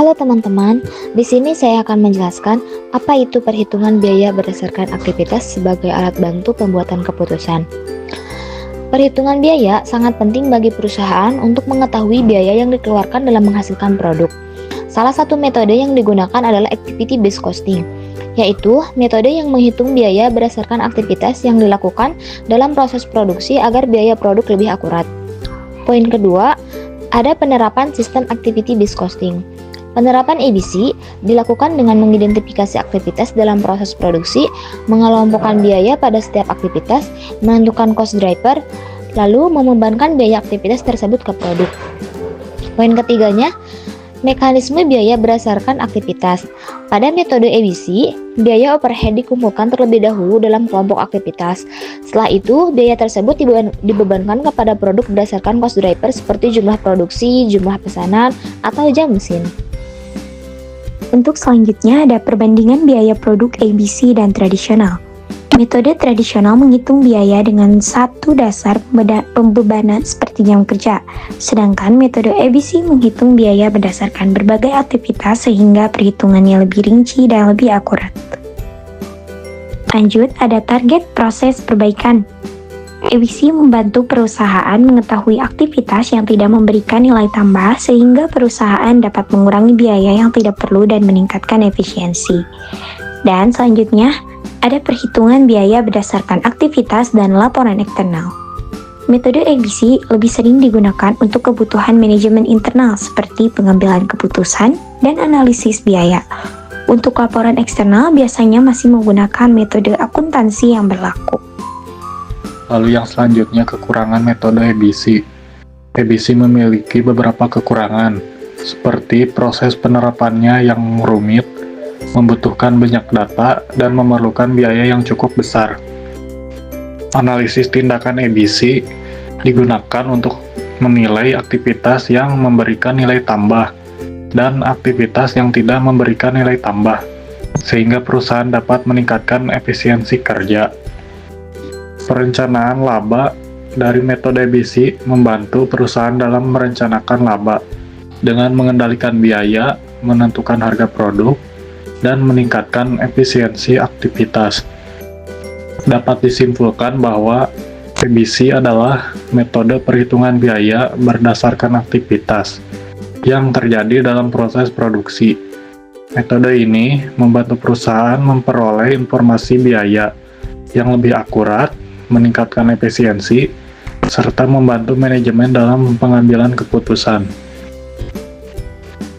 Halo teman-teman, di sini saya akan menjelaskan apa itu perhitungan biaya berdasarkan aktivitas sebagai alat bantu pembuatan keputusan. Perhitungan biaya sangat penting bagi perusahaan untuk mengetahui biaya yang dikeluarkan dalam menghasilkan produk. Salah satu metode yang digunakan adalah activity based costing, yaitu metode yang menghitung biaya berdasarkan aktivitas yang dilakukan dalam proses produksi agar biaya produk lebih akurat. Poin kedua, ada penerapan sistem activity based costing. Penerapan ABC dilakukan dengan mengidentifikasi aktivitas dalam proses produksi, mengelompokkan biaya pada setiap aktivitas, menentukan cost driver, lalu membebankan biaya aktivitas tersebut ke produk. Poin ketiganya, mekanisme biaya berdasarkan aktivitas. Pada metode ABC, biaya overhead dikumpulkan terlebih dahulu dalam kelompok aktivitas. Setelah itu, biaya tersebut dibebankan kepada produk berdasarkan cost driver seperti jumlah produksi, jumlah pesanan, atau jam mesin. Untuk selanjutnya ada perbandingan biaya produk ABC dan tradisional. Metode tradisional menghitung biaya dengan satu dasar pembebanan seperti jam kerja, sedangkan metode ABC menghitung biaya berdasarkan berbagai aktivitas sehingga perhitungannya lebih rinci dan lebih akurat. Lanjut, ada target proses perbaikan. ABC membantu perusahaan mengetahui aktivitas yang tidak memberikan nilai tambah sehingga perusahaan dapat mengurangi biaya yang tidak perlu dan meningkatkan efisiensi. Dan selanjutnya, ada perhitungan biaya berdasarkan aktivitas dan laporan eksternal. Metode ABC lebih sering digunakan untuk kebutuhan manajemen internal seperti pengambilan keputusan dan analisis biaya. Untuk laporan eksternal biasanya masih menggunakan metode akuntansi yang berlaku. Lalu yang selanjutnya kekurangan metode ABC. ABC memiliki beberapa kekurangan, seperti proses penerapannya yang rumit, membutuhkan banyak data, dan memerlukan biaya yang cukup besar. Analisis tindakan ABC digunakan untuk menilai aktivitas yang memberikan nilai tambah dan aktivitas yang tidak memberikan nilai tambah, sehingga perusahaan dapat meningkatkan efisiensi kerja. Perencanaan laba dari metode ABC membantu perusahaan dalam merencanakan laba dengan mengendalikan biaya, menentukan harga produk, dan meningkatkan efisiensi aktivitas. Dapat disimpulkan bahwa ABC adalah metode perhitungan biaya berdasarkan aktivitas yang terjadi dalam proses produksi. Metode ini membantu perusahaan memperoleh informasi biaya yang lebih akurat, meningkatkan efisiensi, serta membantu manajemen dalam pengambilan keputusan.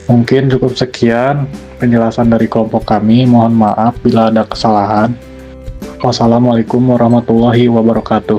Mungkin cukup sekian penjelasan dari kelompok kami. Mohon maaf bila ada kesalahan. Wassalamualaikum warahmatullahi wabarakatuh.